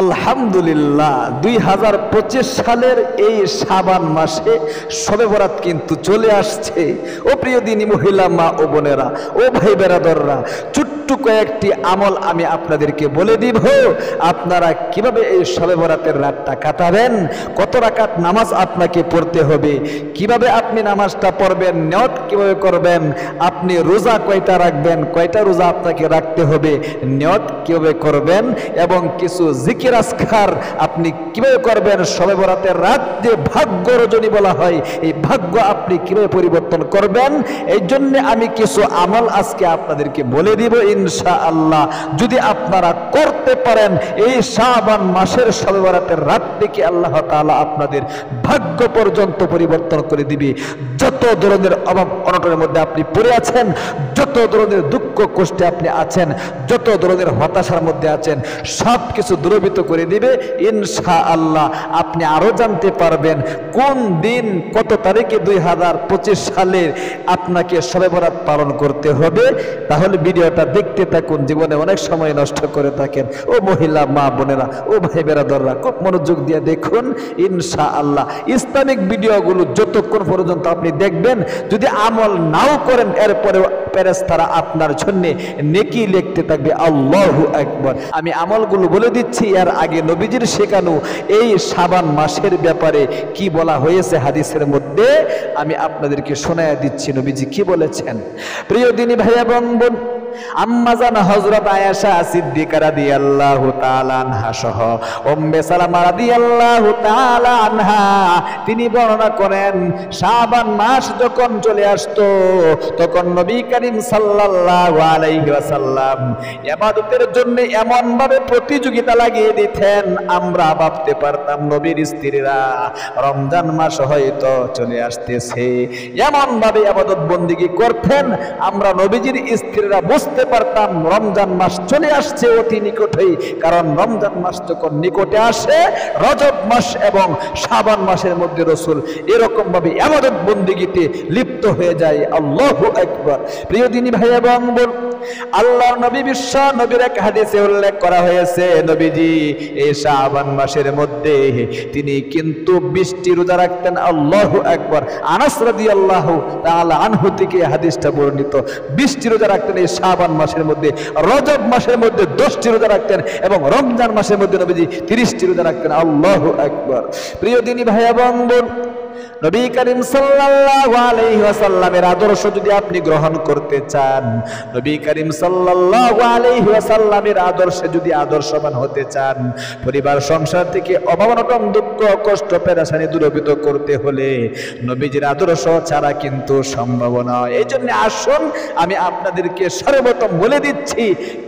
আলহামদুলিল্লাহ 2025 সালের এই শাবান মাসে শবে বরাত কিন্তু চলে আসছে। ও প্রিয় দিনী মহিলা মা ও বোনেরা ও ভাই বেরাদররা, ছোট্ট কয়েকটি আমল আমি আপনাদেরকে বলে দিব। আপনারা কিভাবে এই শবে বরাতের রাতটা কাটাবেন, কত রাকাত নামাজ আপনাকে পড়তে হবে, কিভাবে আপনি নামাজটা পড়বেন, নিয়ত কিভাবে করবেন, আপনি রোজা কয়টা রাখবেন, কয়টা রোজা আপনাকে রাখতে হবে, নিয়ত কিভাবে করবেন, এবং কিছু জিকির আজকার আপনি কিভাবে করবেন। শবে বরাতের রাত যে ভাগ্য রজনী বলা হয়, এই ভাগ্য আপনি কিভাবে পরিবর্তন করবেন, এই জন্য আমি কিছু আমল আজকে আপনাদেরকে বলে দিব ইনশাআল্লাহ। যদি আপনারা করতে পারেন, এই শাবান মাসের শবে বরাতের রাতটিকে আল্লাহ তাআলা আপনাদের ভাগ্য পর্যন্ত পরিবর্তন করে দিবে। যত ধরনের অভাব অনটনের মধ্যে আপনি পড়ে আছেন, যত ধরনের দুঃখ কষ্টে আপনি আছেন, যত ধরনের হতাশার মধ্যে আছেন, সব কিছু দূরীভূত করে দিবে ইনশাআল্লাহ। আপনি আরো জানতে পারবেন কোন দিন কত তারিখে 2025 সালে আপনাকে শবে বরাত পালন করতে হবে। তাহলে ভিডিওটা দেখতে থাকুন, জীবনে অনেক সময় নষ্ট করে থাকেন। ও মহিলা মা বোনেরা ও ভাই বেরাদররা, খুব মনোযোগ দিয়ে দেখুন ইনশাআল্লাহ। ইসলামিক ভিডিওগুলো যতক্ষণ পর্যন্ত আপনি দেখবেন, যদি আমল নাও করেন, এরপরে ফেরেশতারা আপনার জন্য নেকি লিখতে থাকবে। আল্লাহু আকবার। আমি আমলগুলো বলে দিচ্ছি, এর আগে নবীজির শেখানো এই শাবান মাসের ব্যাপারে কি বলা হয়েছে হাদিসের মধ্যে আমি আপনাদেরকে শোনায়া দিচ্ছি নবীজি কি বলেছেন। প্রিয় দিনী ভাই এবং বোন, আম্মা জান হযরত আয়েশা সিদ্দিকা রাদিয়াল্লাহু তাআলা আনহা সহ উম্মে সালামা রাদিয়াল্লাহু তাআলা আনহা তিনি বর্ণনা করেন, শাবান মাস যখন চলে আসতো তখন নবী করিম সাল্লাল্লাহু আলাইহি ওয়াসাল্লাম ইবাদতের জন্য এমন ভাবে প্রতিযোগিতা লাগিয়ে দিতেন, আমরা ভাবতে পারতাম নবীর স্ত্রীরা রমজান মাস হয়তো চলে আসতেছে, এমন ভাবে ইবাদত বন্দেগী করতেন, আমরা নবীজির স্ত্রীরা বুঝতে পারতাম রমজান মাস চলে আসছে অতি নিকটেই। কারণ রমজান মাস যখন নিকটে আসে, রজব মাস এবং শাবান মাসের মধ্যে রাসূল এরকম ভাবে ইবাদত বন্দেগীতে লিপ্ত হয়ে যায়। আল্লাহু আকবার। প্রিয় দিনী ভাই এবং বোন, আল্লাহর নবী বিশ্ব নবীর এক হাদিসে উল্লেখ করা হয়েছে, নবীজি এই শাবান মাসের মধ্যে তিনি কিন্তু 20টি রোজা রাখতেন। আল্লাহু আকবার। আনাস রাদিয়াল্লাহু তাআলা আনহু থেকে হাদিসটা বর্ণিত। 20টি রোজা রাখতেন এই শাবান মাসের মধ্যে, রজব মাসের মধ্যে 10টি রোজা রাখতেন, এবং রমজান মাসের মধ্যে নবীজি 30টি রোজা রাখতেন। আল্লাহু আকবার। প্রিয় দিনী ভাই এবং বোন, নবী করিম সাল্লাল্লাহু আলাইহি ওয়াসাল্লামের আদর্শ যদি আপনি গ্রহণ করতে চান, নবী করিম সাল্লাল্লাহু আলাইহি ওয়াসাল্লামের আদর্শে যদি আদর্শবান হতে চান, পরিবার সংসার থেকে অভাব অনটন দুঃখ কষ্ট পেরেশানি দূরীভূত করতে হলে নবীজির আদর্শ ছাড়া কিন্তু সম্ভব নয়। এই জন্য আসুন আমি আপনাদেরকে সর্বপ্রথম বলে দিচ্ছি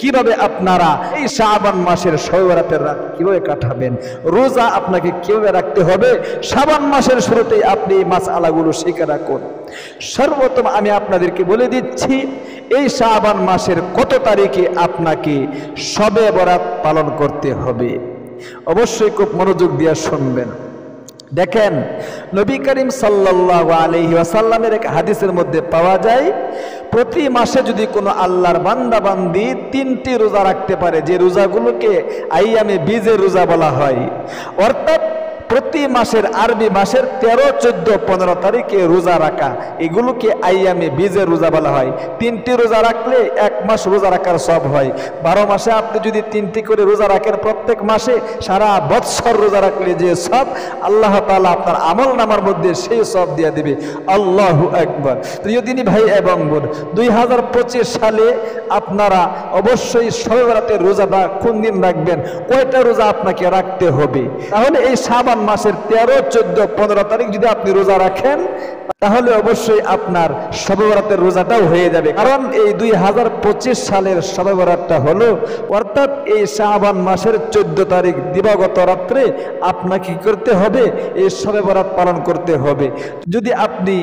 কিভাবে আপনারা এই শাবান মাসের শবে বরাতের রাত কিভাবে কাটাবেন, রোজা আপনাকে কিভাবে রাখতে হবে। শাবান মাসের শুরুতেই আপনি এই মাসআলাগুলো শিখে রাখুন। সর্বপ্রথম আমি আপনাদেরকে বলে দিচ্ছি এই শাবান মাসের কত তারিখে আপনাকে শবে বরাত পালন করতে হবে। অবশ্যই খুব মনোযোগ দিয়ে শুনবেন। দেখেন, নবী করিম সাল্লাল্লাহু আলাইহি ওয়াসাল্লামের এক হাদিসের মধ্যে পাওয়া যায়, প্রতি মাসে যদি কোনো আল্লাহর বান্দা বান্দি 3টি রোজা রাখতে পারে, যে রোজাগুলোকে আইয়ামে বীজের রোজা বলা হয়, অর্থাৎ প্রতি মাসের আরবি মাসের 13, 14, 15 তারিখে রোজা রাখা, এগুলোকে আইয়ামে বীজের রোজা বলা হয়। 3টি রোজা রাখলে 1 মাস রোজা রাখার সব হয়। 12 মাসে আপনি যদি 3টি করে রোজা রাখেন, প্রত্যেক মাসে সারা বৎসর রোজা রাখলে যে সব, আল্লাহ তাআলা আপনার আমল নামার মধ্যে সেই সব দিয়ে দিবে। আল্লাহু আকবার। প্রিয় দিনী ভাই এবং বোন, 2025 সালে আপনারা অবশ্যই শবে বরাতের রোজাটা কোন দিন রাখবেন, কয়টা রোজা আপনাকে রাখতে হবে। তাহলে এই শাবান মাসের 13, 14, 15 তারিখ যদি আপনি রোজা রাখেন, তাহলে অবশ্যই আপনার শবে বরাতের রোজাটাও হয়ে যাবে। কারণ এই 2025 সালের শবে বরাতটা হলো, অর্থাৎ এই শাবান মাসের 14 তারিখ দিবাগত রাত্রে আপনাকে কি করতে হবে, এই শবে বরাত পালন করতে হবে। যদি আপনি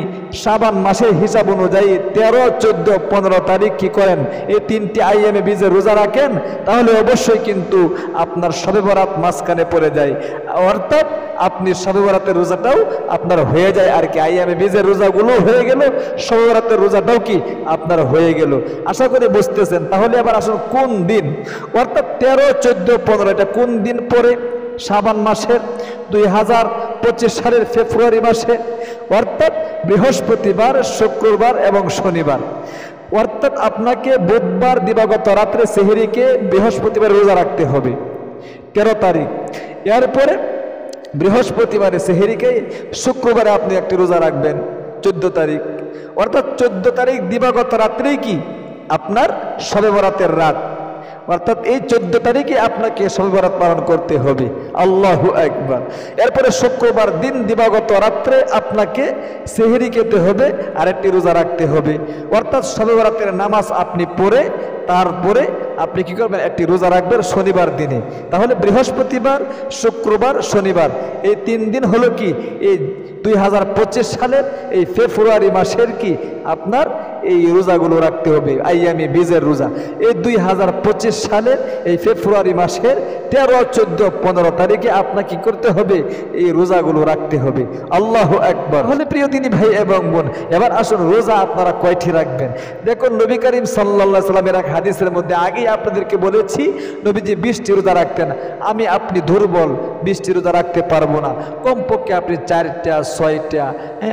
শাবান মাসের হিসাব অনুযায়ী 13, 14, 15 তারিখ কি করেন, এই 3টি আইয়ামে বীজের রোজা রাখেন, তাহলে অবশ্যই কিন্তু আপনার শবে বরাত মাঝখানে পড়ে যায়। অর্থাৎ আপনি শবে বরাতের রোজাটাও আপনার হয়ে যায় আর কি। আইয়ামে বীজের রোজাগুলো হয়ে গেল, শবে বরাতের রোজাটাও কি আপনার হয়ে গেল। আশা করি বুঝতেছেন। তাহলে আবার আসলে কোন দিন, অর্থাৎ 13, 14, 15 এটা কোন দিন পরে? শাবান মাসের 2025 সালের ফেব্রুয়ারি মাসে, অর্থাৎ বৃহস্পতিবার, শুক্রবার এবং শনিবার। অর্থাৎ আপনাকে বুধবার দিবাগত রাত্রে সেহরিকে বৃহস্পতিবার রোজা রাখতে হবে 13 তারিখ। এরপরে বৃহস্পতিবারে সেহরিকে, শুক্রবারে আপনি একটি রোজা রাখবেন 14 তারিখ। অর্থাৎ 14 তারিখ দিবাগত রাত্রেই কি আপনার শবে বরাতের রাত। অর্থাৎ এই 14 তারিখে আপনাকে শবে বরাত পালন করতে হবে। আল্লাহু আকবার। এরপরে শুক্রবার দিন দিবাগত রাত্রে আপনাকে সেহরি খেতে হবে আর একটি রোজা রাখতে হবে। অর্থাৎ শবে বরাতের নামাজ আপনি পড়ে তারপরে আপনি কি করবেন? একটি রোজা রাখবেন শনিবার দিনে। তাহলে বৃহস্পতিবার, শুক্রবার, শনিবার এই 3 দিন হলো কি এই 2025 সালের এই ফেব্রুয়ারি মাসের কি আপনার এই রোজাগুলো রাখতে হবে, আইয়ামে বীজের রোজা। এই 2025 সালের এই ফেব্রুয়ারি মাসের 13, 14, 15 তারিখে আপনাকে কি করতে হবে? এই রোজাগুলো রাখতে হবে। আল্লাহু আকবার। তাহলে প্রিয় দিনী ভাই এবং বোন, এবার আসুন রোজা আপনারা কয়টি রাখবেন? দেখুন নবী করিম সাল্লাল্লাহু আলাইহি সাল্লামের এক হাদিসের মধ্যে আগেই আপনাদেরকে বলেছি, নবীজি 20টি রোজা রাখতেন। আপনি দুর্বল, 20টি রোজা রাখতে পারবো না, কমপক্ষে আপনি 4টা, 6টা,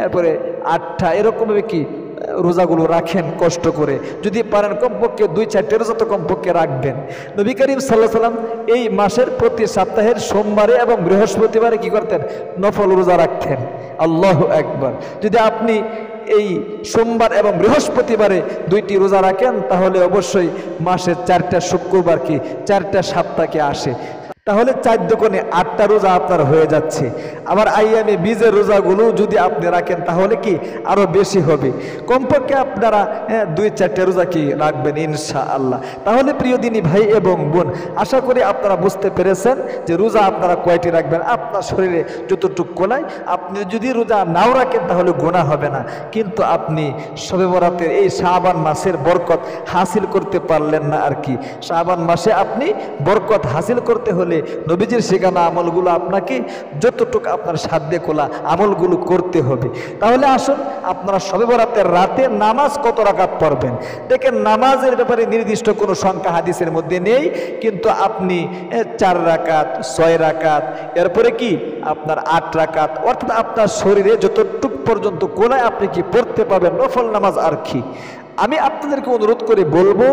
এরপরে 8টা এরকমভাবে কি রোজাগুলো রাখেন কষ্ট করে। যদি পারেন কমপক্ষে 2-4টে রোজা তো কমপক্ষে রাখবেন। নবী করিম সাল্লাল্লাহু আলাইহি সাল্লাম এই মাসের প্রতি সপ্তাহের সোমবারে এবং বৃহস্পতিবারে কি করতেন? নফল রোজা রাখতেন। আল্লাহু আকবার। যদি আপনি এই সোমবার এবং বৃহস্পতিবারে 2টি রোজা রাখেন তাহলে অবশ্যই মাসের 4টা শুক্রবার কি 4টা সপ্তাহকে আসে। তাহলে 4 দুগুণে 8টা রোজা আপনার হয়ে যাচ্ছে। আবার আইয়ামে বীজের রোজাগুলো যদি আপনি রাখেন তাহলে কি আরো বেশি হবে। কমপক্ষে আপনারা 2-4টে রোজা কি রাখবেন ইনশাআল্লাহ। তাহলে প্রিয় দিনী ভাই এবং বোন, আশা করি আপনারা বুঝতে পেরেছেন যে রোজা আপনারা কয়টি রাখবেন। আপনার শরীরে যতটুকু কোলায়, আপনি যদি রোজা নাও রাখেন তাহলে গুনাহ হবে না। কিন্তু আপনি শবে বরাতের এই শাবান মাসের বরকত হাসিল করতে পারলেন না আর কি। শাবান মাসে আপনি বরকত হাসিল করতে হলে নবীজির শেখানো আমলগুলো আপনাকে যতটুকু আপনার সাধ্যে কোলা আমলগুলো করতে হবে। তাহলে আসুন আপনারা শবে বরাতের রাতে নামাজ কত রাকাত পড়বেন। দেখেন নামাজের ব্যাপারে নির্দিষ্ট কোনো সংখ্যা হাদিসের মধ্যে নেই, কিন্তু আপনি 4 রাকাত, 6 রাকাত, এরপরে কি আপনার 8 রাকাত, অর্থাৎ আপনার শরীরে যতটুকু পর্যন্ত কোলায় আপনি কি পড়তে পাবেন নফল নামাজ আর কি। আমি আপনাদেরকে অনুরোধ করে বলবো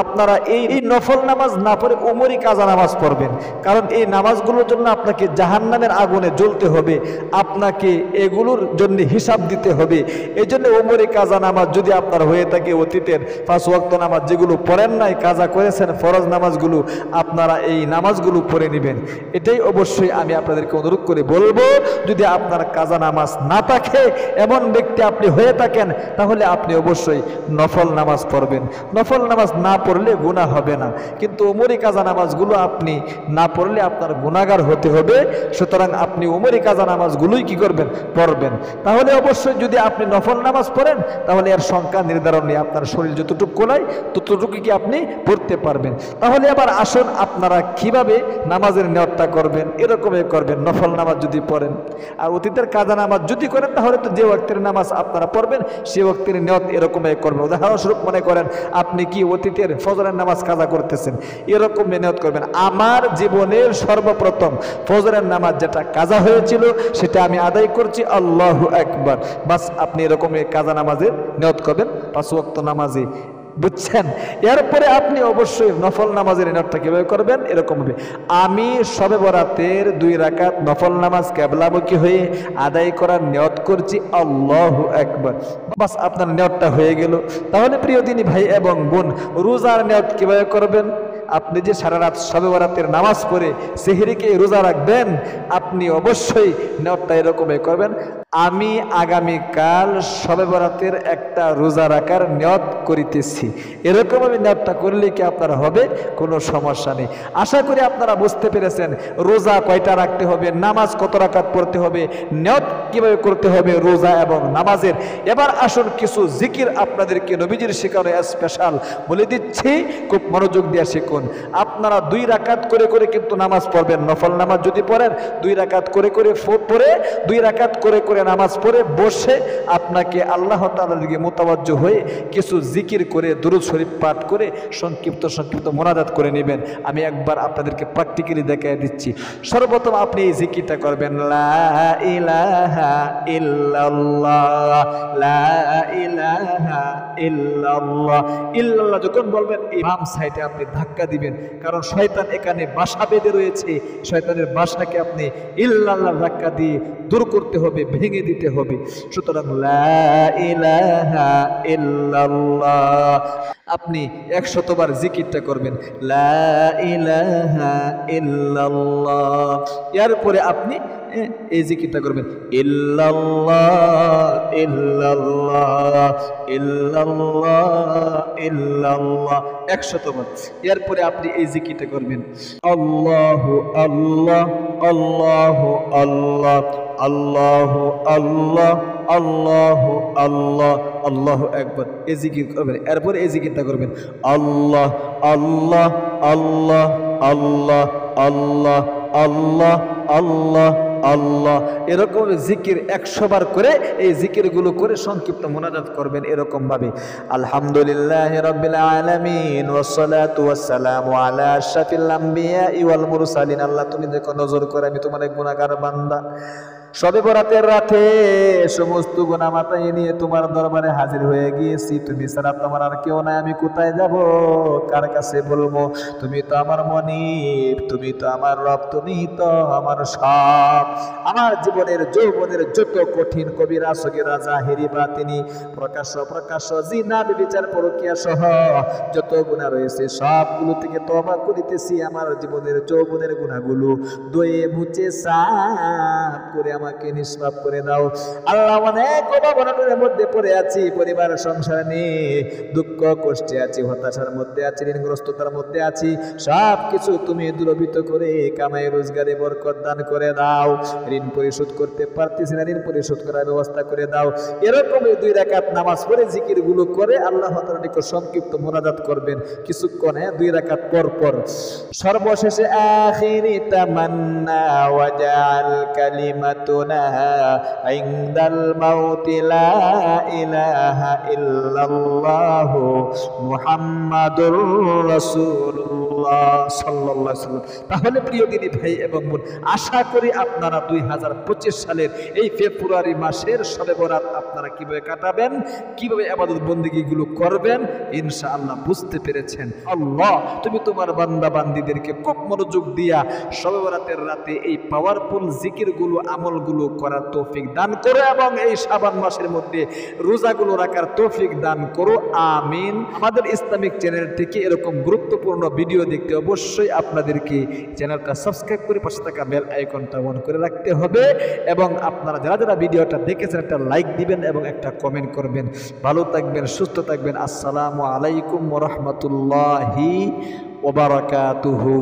আপনারা এই নফল নামাজ না পড়ে উমরি কাজা নামাজ পড়বেন। কারণ এই নামাজগুলোর জন্য আপনাকে জাহান্নামের আগুনে জ্বলতে হবে, আপনাকে এগুলোর জন্য হিসাব দিতে হবে। এই জন্য উমরি কাজা নামাজ যদি আপনার হয়ে থাকে অতীতের 5 ওয়াক্ত নামাজ যেগুলো পড়েন নাই, কাজা করেছেন ফরজ নামাজগুলো, আপনারা এই নামাজগুলো পড়ে নেবেন। এটাই অবশ্যই আমি আপনাদেরকে অনুরোধ করে বলবো। যদি আপনার কাজা নামাজ না থাকে, এমন ব্যক্তি আপনি হয়ে থাকেন, তাহলে আপনি অবশ্যই নফল নামাজ পড়বেন। নফল নামাজ না পড়লে গুনাহ হবে না, কিন্তু উমরি কাজা নামাজগুলো আপনি না পড়লে আপনার গুনাহগার হতে হবে। সুতরাং আপনি উমরি কাজা নামাজগুলোই কি করবেন? পড়বেন। তাহলে অবশ্যই যদি আপনি নফল নামাজ পড়েন তাহলে এর সংখ্যা নির্ধারণ নেই, আপনার শরীর যতটুকু কোলায় ততটুকু কি আপনি পড়তে পারবেন। তাহলে আবার আসুন আপনারা কিভাবে নামাজের নিয়তটা করবেন। এরকমই করবেন নফল নামাজ যদি পড়েন। আর অতীতের কাজা নামাজ যদি করেন তাহলে তো যে ওয়াক্তের নামাজ আপনারা পড়বেন সে ওয়াক্তের নিয়ত এরকমই করবেন। উদাহরণস্বরূপ মনে করেন আপনি কি অতীতের ফজরের নামাজ কাজা করতেছেন, এরকম নিয়ত করবেন আমার জীবনের সর্বপ্রথম ফজরের নামাজ যেটা কাজা হয়েছিল সেটা আমি আদায় করছি, আল্লাহু আকবার। বাস আপনি এরকম কাজা নামাজের নিয়ত করবেন 5 ওয়াক্ত নামাজে, বুঝছেন। এরপরে আপনি অবশ্যই নফল নামাজের নিয়তটা কিভাবে করবেন? এরকম হবে, আমি শবে বরাতের 2 রাকাত নফল নামাজ কিবলামুখী হয়ে আদায় করার নিয়ত করছি, আল্লাহু আকবার। বাস আপনার নিয়তটা হয়ে গেল। তাহলে প্রিয় দিনী ভাই এবং বোন, রোজার নিয়ত কিভাবে করবেন? আপনি যে সারা রাত শবে বরাতের নামাজ পড়ে সেহরিকে রোজা রাখবেন, আপনি অবশ্যই নিয়তটা এরকমই করবেন, আমি আগামীকাল শবে বরাতের একটা রোজা রাখার নিয়ত করিতেছি। এরকম আমি নিয়তটা করলে কি আপনার হবে? কোনো সমস্যা নেই। আশা করি আপনারা বুঝতে পেরেছেন রোজা কয়টা রাখতে হবে, নামাজ কত রাকাত পড়তে হবে, নিয়ত কিভাবে করতে হবে রোজা এবং নামাজের। এবার আসুন কিছু জিকির আপনাদেরকে নবীজির শেখানো স্পেশাল বলে দিচ্ছি, খুব মনোযোগ দিয়ে শিখুন। দেখুন, আপনারা 2 রাকাত করে করে কিন্তু নামাজ পড়বেন। নফল নামাজ যদি পড়েন 2 রাকাত করে করে পড়ে 2 রাকাত করে করে নামাজ পড়ে বসে আপনাকে আল্লাহ তাআলার দিকে মুতাওয়াজ্জহ হয়ে কিছু জিকির করে দুরূদ শরীফ পাঠ করে সংক্ষিপ্ত মোনাজাত করে নেবেন। আমি একবার আপনাদেরকে প্র্যাকটিক্যালি দেখিয়ে দিচ্ছি। সর্বপ্রথম আপনি এই জিকিরটা করবেন, লা ইলাহা ইল্লাল্লাহ, লা ইলাহা ইল্লাল্লাহ। ইল্লাল্লাহ যখন বলবেন এই বাম সাইডে আপনি ধাক্কা দিবেন, কারণ শয়তান এখানে বাসা বেঁধে রয়েছে। শয়তানের বাসাকে আপনি ইল্লাল্লাহ ধাক্কা দিয়ে দূর করতে হবে, ভেঙে দিতে হবে। সুতরাং লা ইলাহা ইল্লাল্লাহ আপনি 100 বার জিকিরটা করবেন, লা ইলাহা ইল্লাল্লাহ। এরপরে আপনি এই জিকিরটা করবেন, ইল্লাল্লাহ ইল্লাল্লাহ ইল্লাল্লাহ ইল্লাল্লাহ 100 বার। এরপরে আপনি এই জিকিরটা করবেন, আল্লাহু আল্লাহ আল্লাহু আল্লাহ আল্লাহু আল্লাহ আল্লাহু আল্লাহ আল্লাহু আকবার। এই জিকির করবেন। এরপরে এই জিকিরটা করবেন, আল্লাহ আল্লাহ আল্লাহ আল্লাহ আল্লাহ আল্লাহ আল্লাহ আল্লাহ। এরকম জিকির 100 বার করে এই জিকিরগুলো করে সংক্ষিপ্ত মোনাজাত করবেন এরকম ভাবে। আলহামদুলিল্লাহি রাব্বিল আলামিন ওয়াসসালাতু ওয়াসসালামু আলা আশরাফিল আমবিয়া ওয়াল মুরসালিন। আল্লাহ তুমি দেখো নজর করে আমি তোমার এক গুনাহগার বান্দা, শবে বরাতের রাতে সমস্ত গুনাহ মাথায় নিয়ে তোমার দরবারে হাজির হয়ে গিয়েছি। তুমি ছাড়া তোমার আর কেউ নাই, আমি কোথায় যাব, কার কাছে বলবো? তুমি তো আমার মনিব, তুমি তো আমার রব, তুমি তো আমার সব। আমার জীবনের যৌবনের যত কঠিন কবিরা সগীরা জাহিরি বাতিনি প্রকাশ্য জিনা ব্যভিচার পরকীয়া সহ যত গুনাহ রয়েছে সবগুলো থেকে তওবা করিতেছি। আমার জীবনের যৌবনের গুনাহগুলো ধুয়ে মুছে সাফ করে আমাকে নিষ্পাপ করে দাও। আল্লাহ অনেক অভাবনার মধ্যে পড়ে আছি, পরিবার সংসার নিয়ে দুঃখ কষ্টে আছি, হতাশার মধ্যে আছি, ঋণগ্রস্ততার মধ্যে আছি। সব কিছু তুমি দূরীভূত করে কামাই রোজগারে বরকত দান করে দাও। ঋণ পরিশোধ করতে পারতেছি না, ঋণ পরিশোধ করার ব্যবস্থা করে দাও। এরকমই 2 রাকাত নামাজ পড়ে জিকির গুলো করে আল্লাহ তাআলার নিকট সংক্ষিপ্ত মোনাজাত করবেন কিছুক্ষণ, 2 রাকাত পর পর। সর্বশেষে আখিরি তামান্না ওয়াজাল কালিমাতুনা ইনদাল মাউতি লা ইলাহা ইল্লাল্লাহ মুহাম্মাদুর রাসূলুল্লাহ সাল্লাল্লাহু আলাইহি ওয়াসাল্লাম। তাহলে প্রিয় দিনী ভাই এবং বোন, আশা করি আপনারা 2025 সালের এই ফেব্রুয়ারি মাসের শবে বরাত আপনারা কিভাবে কাটাবেন, কিভাবে ইবাদত বন্দেগীগুলো করবেন ইনশাআল্লাহ বুঝতে পেরেছেন। আল্লাহ তুমি তোমার বান্দা বান্দীদেরকে খুব মনোযোগ দিয়া শবে বরাতের রাতে এই পাওয়ারফুল জিকিরগুলো আমলগুলো করার তৌফিক দান করো এবং এই শাবান মাসের মধ্যে রোজাগুলো রাখার তৌফিক দান করো, আমিন। আমাদের ইসলামিক চ্যানেল থেকে এরকম গুরুত্বপূর্ণ ভিডিও দেখতে অবশ্যই আপনাদেরকে চ্যানেলটা সাবস্ক্রাইব করে পাশে থাকা বেল আইকনটা অন করে রাখতে হবে এবং আপনারা যারা যারা ভিডিওটা দেখেছেন একটা লাইক দিবেন এবং একটা কমেন্ট করবেন। ভালো থাকবেন, সুস্থ থাকবেন। আসসালামু আলাইকুম ওয়া রাহমাতুল্লাহি ওয়া বারাকাতুহু।